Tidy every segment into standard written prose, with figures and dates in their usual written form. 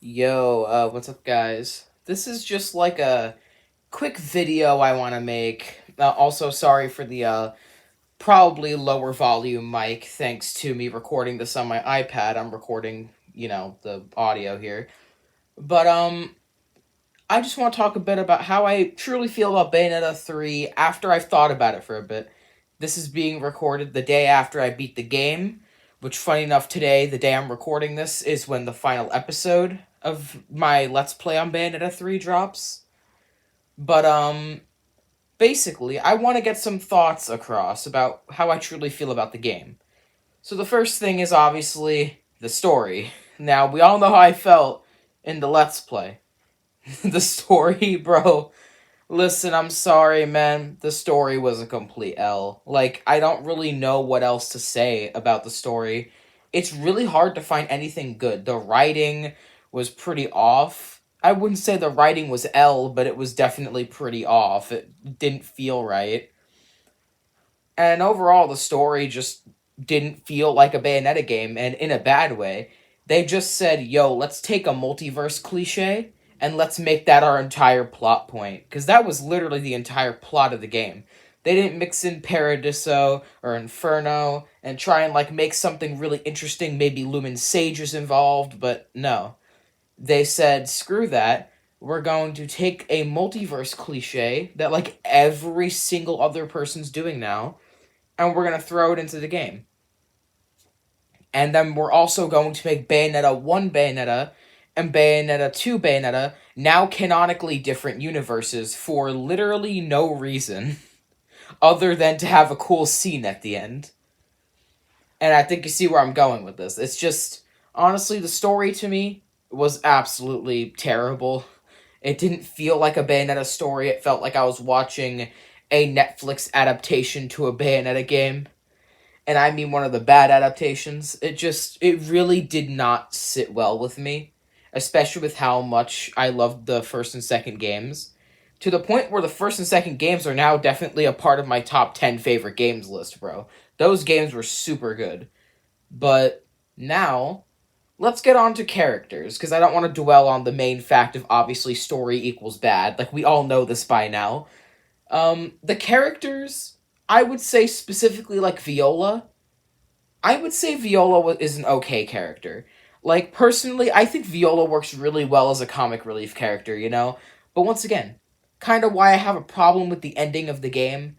Yo, what's up, guys? This is just like a quick video I want to make. Also, sorry for the probably lower volume mic, thanks to me recording this on my iPad. I'm recording, the audio here. But, I just want to talk a bit about how I truly feel about Bayonetta 3 after I've thought about it for a bit. This is being recorded the day after I beat the game, which, funny enough, today, the day I'm recording this, is when the final episode of my Let's Play on Bayonetta 3 drops. But, basically, I want to get some thoughts across about how I truly feel about the game. So the first thing is obviously the story. Now, we all know how I felt in the Let's Play. The story, bro. Listen, I'm sorry, man. The story was a complete L. Like, I don't really know what else to say about the story. It's really hard to find anything good. The writing was pretty off. I wouldn't say the writing was L, but it was definitely pretty off. It didn't feel right. And overall, the story just didn't feel like a Bayonetta game, and in a bad way. They just said, yo, let's take a multiverse cliche and let's make that our entire plot point. Because that was literally the entire plot of the game. They didn't mix in Paradiso or Inferno and try and make something really interesting. Maybe Lumen Sage is involved, but no. They said, screw that. We're going to take a multiverse cliche that every single other person's doing now, and we're going to throw it into the game. And then we're also going to make Bayonetta 1 Bayonetta and Bayonetta 2 Bayonetta now canonically different universes for literally no reason other than to have a cool scene at the end. And I think you see where I'm going with this. It's just, honestly, the story to me was absolutely terrible. It didn't feel like a Bayonetta story. It felt like I was watching a Netflix adaptation to a Bayonetta game. And I mean one of the bad adaptations. It really did not sit well with me, especially with how much I loved the first and second games, to the point where the first and second games are now definitely a part of my top 10 favorite games list, bro. Those games were super good. But now, let's get on to characters, because I don't want to dwell on the main fact of obviously story equals bad. Like, we all know this by now. The characters, I would say specifically Viola. I would say Viola is an okay character. Like, personally, I think Viola works really well as a comic relief character, you know? But once again, kind of why I have a problem with the ending of the game.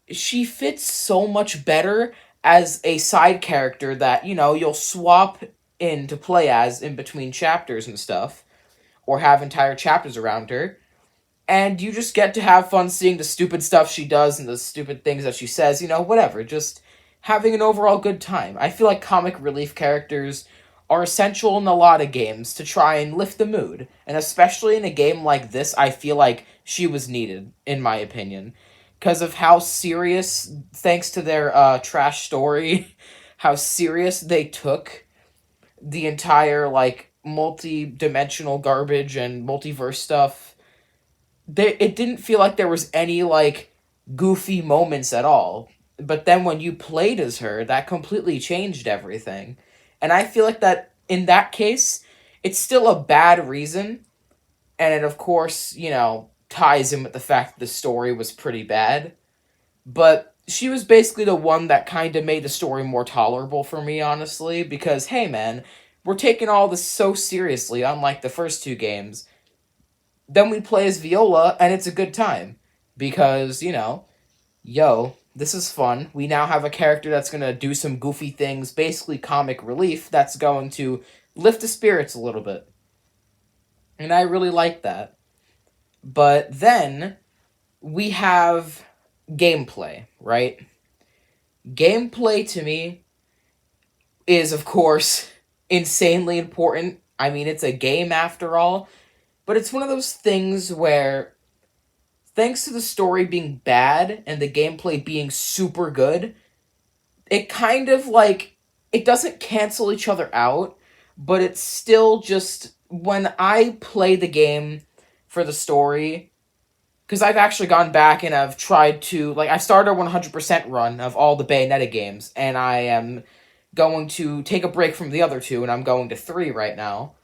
She fits so much better as a side character that, you'll swap in to play as in between chapters and stuff, or have entire chapters around her, and you just get to have fun seeing the stupid stuff she does and the stupid things that she says, whatever. Just having an overall good time. I feel like comic relief characters are essential in a lot of games to try and lift the mood. And especially in a game like this, I feel like she was needed, in my opinion. Because of how serious, thanks to their trash story, how serious they took the entire, multi-dimensional garbage and multiverse stuff. It didn't feel like there was any goofy moments at all. But then when you played as her, that completely changed everything. And I feel like that in that case, it's still a bad reason. And it of course, ties in with the fact that the story was pretty bad. But she was basically the one that kind of made the story more tolerable for me, honestly, because hey man, we're taking all this so seriously, unlike the first two games. Then we play as Viola, and it's a good time. Because, yo, this is fun. We now have a character that's going to do some goofy things, basically comic relief, that's going to lift the spirits a little bit. And I really like that. But then, we have gameplay, right? Gameplay, to me, is, of course, insanely important. I mean, it's a game after all. But it's one of those things where, thanks to the story being bad and the gameplay being super good, it kind of it doesn't cancel each other out, but it's still just, when I play the game for the story, because I've actually gone back and I've tried to, I started a 100% run of all the Bayonetta games, and I am going to take a break from the other two, and I'm going to 3 right now.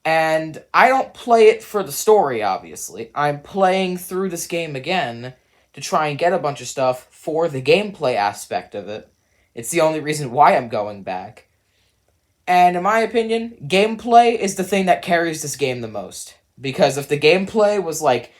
And I don't play it for the story, obviously. I'm playing through this game again to try and get a bunch of stuff for the gameplay aspect of it. It's the only reason why I'm going back. And in my opinion, gameplay is the thing that carries this game the most. Because if the gameplay was like,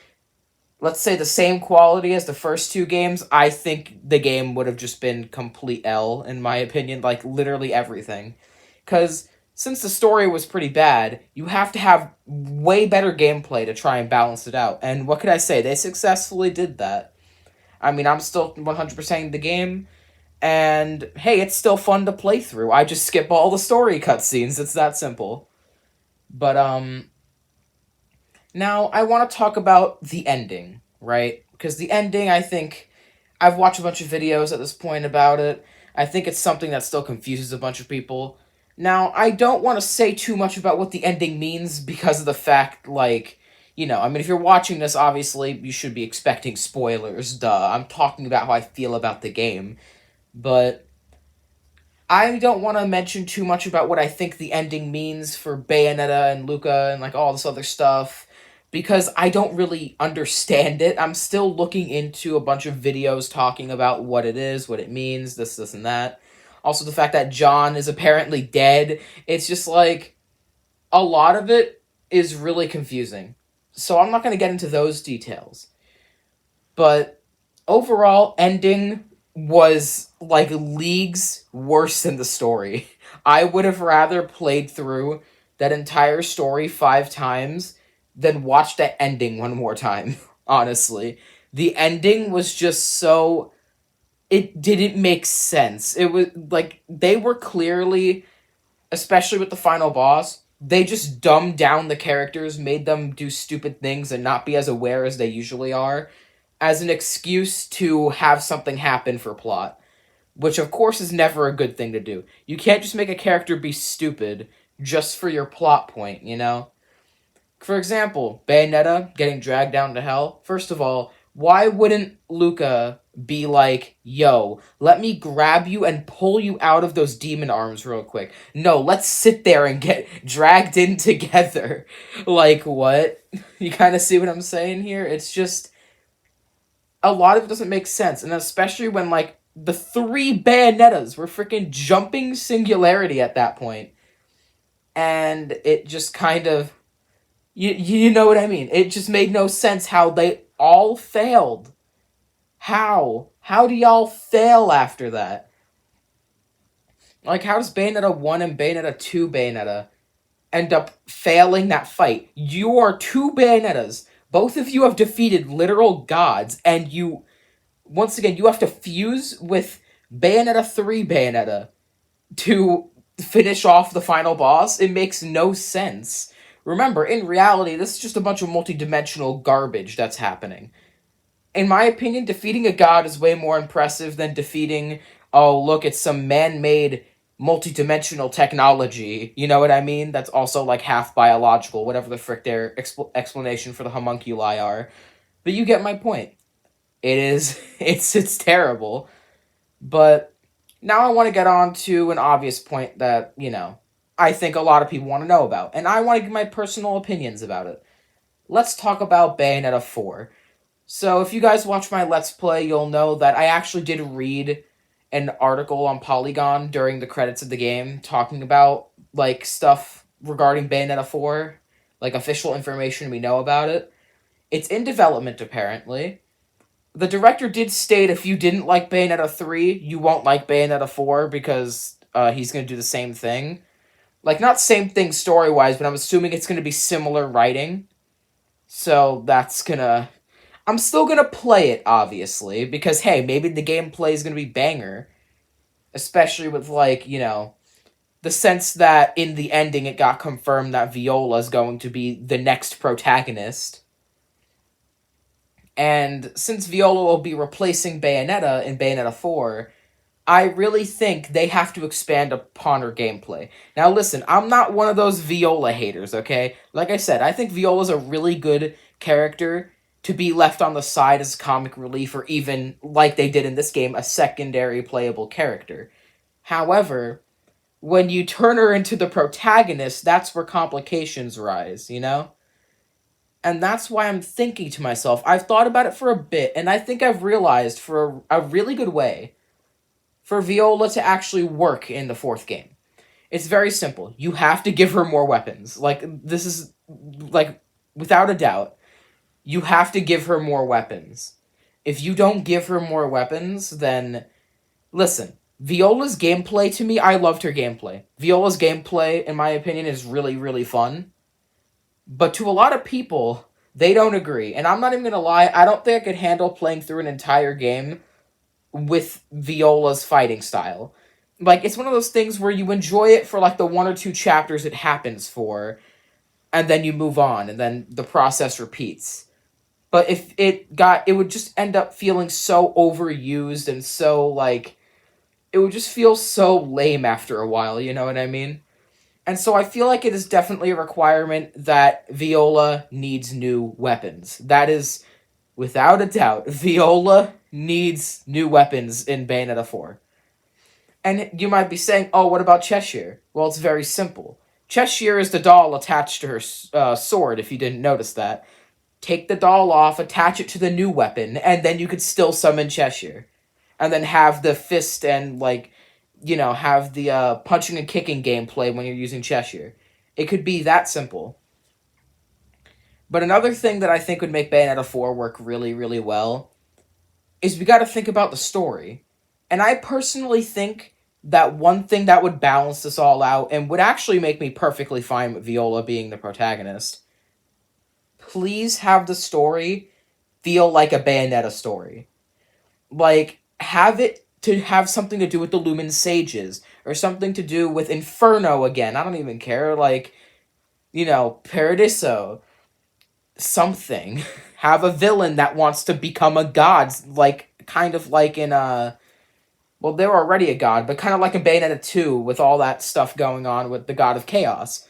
let's say, the same quality as the first two games, I think the game would have just been complete L, in my opinion. Like, literally everything. Because since the story was pretty bad, you have to have way better gameplay to try and balance it out. And what could I say? They successfully did that. I mean, I'm still 100%ing the game, and hey, it's still fun to play through. I just skip all the story cutscenes. It's that simple. But now I want to talk about the ending, right? Because the ending, I think I've watched a bunch of videos at this point about it. I think it's something that still confuses a bunch of people. Now, I don't want to say too much about what the ending means because of the fact, like, I mean, if you're watching this, obviously, you should be expecting spoilers, duh. I'm talking about how I feel about the game. But I don't want to mention too much about what I think the ending means for Bayonetta and Luca and like all this other stuff because I don't really understand it. I'm still looking into a bunch of videos talking about what it is, what it means, this, and that. Also, the fact that John is apparently dead. It's just like a lot of it is really confusing. So I'm not going to get into those details. But overall, ending was like leagues worse than the story. I would have rather played through that entire story 5 times than watch that ending one more time, honestly. The ending was just so. It didn't make sense. It was like they were clearly, especially with the final boss, they just dumbed down the characters, made them do stupid things and not be as aware as they usually are, as an excuse to have something happen for plot. Which, of course, is never a good thing to do. You can't just make a character be stupid just for your plot point, you know? For example, Bayonetta getting dragged down to hell. First of all, why wouldn't Luca be like, yo, let me grab you and pull you out of those demon arms real quick? No, let's sit there and get dragged in together. Like, what? You kind of see what I'm saying here? It's just a lot of it doesn't make sense, and especially when like the three Bayonettas were freaking jumping singularity at that point, and it just kind of you know what I mean. It just made no sense how they all failed. How do y'all fail after that? Like, how does Bayonetta 1 and Bayonetta 2 Bayonetta end up failing that fight? You are two Bayonettas. Both of you have defeated literal gods, and once again, you have to fuse with Bayonetta 3 Bayonetta to finish off the final boss. It makes no sense. Remember, in reality, this is just a bunch of multi-dimensional garbage that's happening. In my opinion, defeating a god is way more impressive than defeating, oh, look, it's some man-made multi-dimensional technology. You know what I mean? That's also like half biological, whatever the frick their explanation for the homunculi are. But you get my point. It is, it's terrible. But now I want to get on to an obvious point that, I think a lot of people want to know about. And I want to give my personal opinions about it. Let's talk about Bayonetta 4. So if you guys watch my Let's Play, you'll know that I actually did read an article on Polygon during the credits of the game talking about, like, stuff regarding Bayonetta 4. Like, official information we know about it. It's in development, apparently. The director did state if you didn't like Bayonetta 3, you won't like Bayonetta 4 because he's going to do the same thing. Like, not same thing story-wise, but I'm assuming it's going to be similar writing. So that's going to... I'm still going to play it, obviously, because, hey, maybe the gameplay is going to be banger. Especially with, like, the sense that in the ending it got confirmed that Viola is going to be the next protagonist. And since Viola will be replacing Bayonetta in Bayonetta 4, I really think they have to expand upon her gameplay. Now listen, I'm not one of those Viola haters, okay? Like I said, I think Viola's a really good character to be left on the side as comic relief, or even, like they did in this game, a secondary playable character. However, when you turn her into the protagonist, that's where complications rise, you know? And that's why I'm thinking to myself, I've thought about it for a bit, and I think I've realized for a really good way for Viola to actually work in the fourth game. It's very simple. You have to give her more weapons. Like, this is, like, without a doubt, you have to give her more weapons. If you don't give her more weapons, then, listen, Viola's gameplay to me, I loved her gameplay. Viola's gameplay, in my opinion, is really, really fun. But to a lot of people, they don't agree. And I'm not even gonna lie, I don't think I could handle playing through an entire game with Viola's fighting style. Like, it's one of those things where you enjoy it for, like, the one or two chapters it happens for, and then you move on, and then the process repeats. But if it would just end up feeling so overused and so, like, it would just feel so lame after a while, you know what I mean? And so I feel like it is definitely a requirement that Viola needs new weapons. That is, without a doubt, Viola needs new weapons in Bayonetta 4. And you might be saying, oh, what about Cheshire? Well, it's very simple. Cheshire is the doll attached to her sword, if you didn't notice that. Take the doll off, attach it to the new weapon, and then you could still summon Cheshire. And then have the fist and, like, you know, have the punching and kicking gameplay when you're using Cheshire. It could be that simple. But another thing that I think would make Bayonetta 4 work really, really well is we gotta think about the story. And I personally think that one thing that would balance this all out and would actually make me perfectly fine with Viola being the protagonist, please have the story feel like a Bayonetta story. Like, have it to have something to do with the Lumen Sages, or something to do with Inferno again. I don't even care. Like, you know, Paradiso. Something. Have a villain that wants to become a god, like, kind of like in, well, they were already a god, but kind of like in Bayonetta 2, with all that stuff going on with the God of Chaos.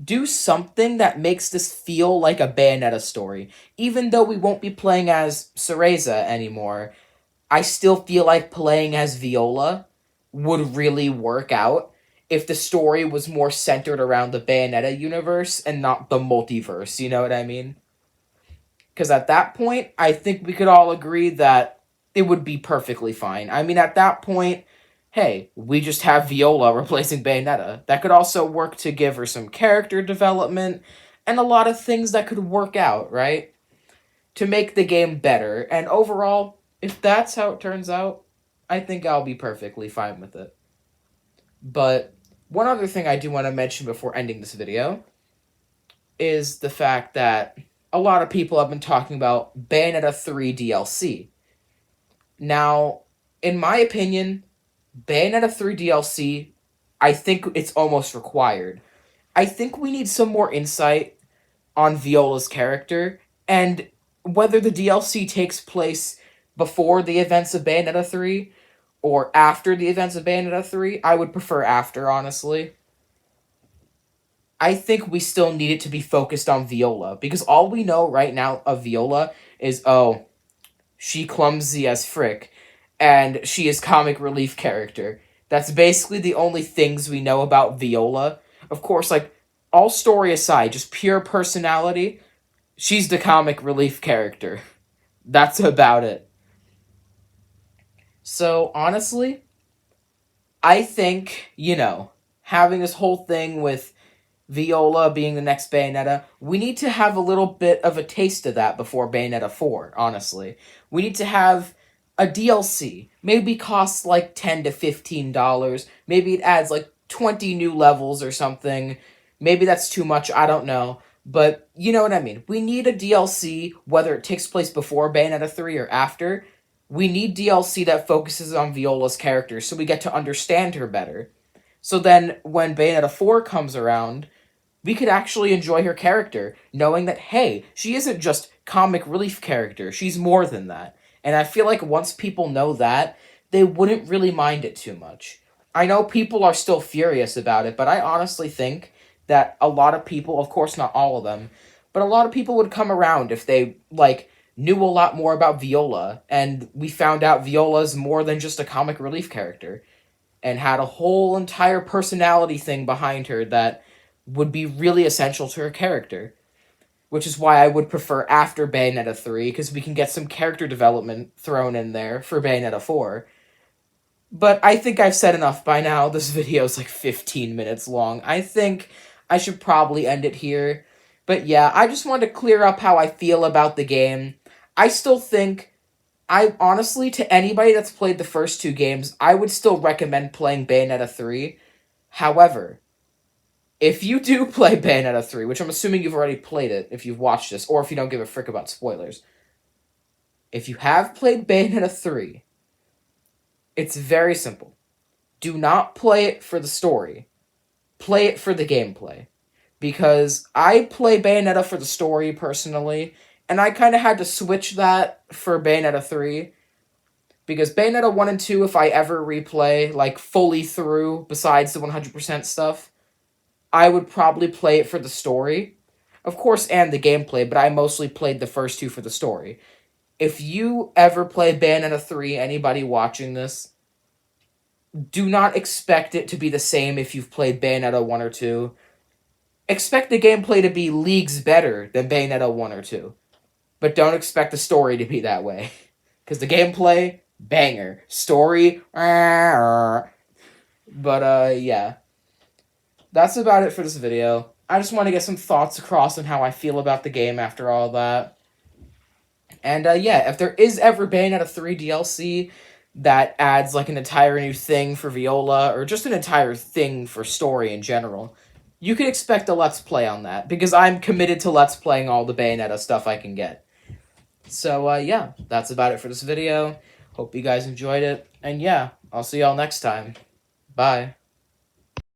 Do something that makes this feel like a Bayonetta story. Even though we won't be playing as Cereza anymore, I still feel like playing as Viola would really work out if the story was more centered around the Bayonetta universe and not the multiverse, you know what I mean? Because at that point, I think we could all agree that it would be perfectly fine. I mean, at that point, hey, we just have Viola replacing Bayonetta. That could also work to give her some character development and a lot of things that could work out, right? To make the game better. And overall, if that's how it turns out, I think I'll be perfectly fine with it. But one other thing I do want to mention before ending this video is the fact that a lot of people have been talking about Bayonetta 3 DLC. Now, in my opinion, Bayonetta 3 DLC, I think it's almost required. I think we need some more insight on Viola's character, and whether the DLC takes place before the events of Bayonetta 3 or after the events of Bayonetta 3. I would prefer after, honestly. I think we still need it to be focused on Viola, because all we know right now of Viola is, oh, she clumsy as frick, and she is comic relief character. That's basically the only things we know about Viola. Of course, like, all story aside, just pure personality, she's the comic relief character. That's about it. So, honestly, I think, you know, having this whole thing with Viola being the next Bayonetta, we need to have a little bit of a taste of that before Bayonetta 4, honestly. We need to have a DLC. Maybe costs like $10 to $15. Maybe it adds like 20 new levels or something. Maybe that's too much, I don't know. But you know what I mean. We need a DLC, whether it takes place before Bayonetta 3 or after. We need DLC that focuses on Viola's character so we get to understand her better. So then, when Bayonetta 4 comes around, we could actually enjoy her character, knowing that, hey, she isn't just comic relief character, she's more than that. And I feel like once people know that, they wouldn't really mind it too much. I know people are still furious about it, but I honestly think that a lot of people, of course not all of them, but a lot of people would come around if they, like, knew a lot more about Viola, and we found out Viola's more than just a comic relief character. and had a whole entire personality thing behind her that would be really essential to her character. Which is why I would prefer after Bayonetta 3, because we can get some character development thrown in there for Bayonetta 4. But I think I've said enough by now. This video is like 15 minutes long. I think I should probably end it here. But yeah, I just wanted to clear up how I feel about the game. I still think, I honestly, to anybody that's played the first two games, I would still recommend playing Bayonetta 3. However, if you do play Bayonetta 3, which I'm assuming you've already played it if you've watched this, or if you don't give a frick about spoilers, if you have played Bayonetta 3, it's very simple. Do not play it for the story. Play it for the gameplay. Because I play Bayonetta for the story, personally, and I kind of had to switch that for Bayonetta 3. Because Bayonetta 1 and 2, if I ever replay, like, fully through, besides the 100% stuff, I would probably play it for the story. Of course, and the gameplay, but I mostly played the first two for the story. If you ever play Bayonetta 3, anybody watching this, do not expect it to be the same if you've played Bayonetta 1 or 2. Expect the gameplay to be leagues better than Bayonetta 1 or 2. But don't expect the story to be that way. Because the gameplay, banger. Story, but, yeah. That's about it for this video. I just want to get some thoughts across on how I feel about the game after all that. And, yeah, if there is ever Bayonetta 3 DLC that adds, like, an entire new thing for Viola, or just an entire thing for story in general, you can expect a Let's Play on that, because I'm committed to Let's Playing all the Bayonetta stuff I can get. So, yeah, that's about it for this video. Hope you guys enjoyed it, and yeah, I'll see y'all next time. Bye.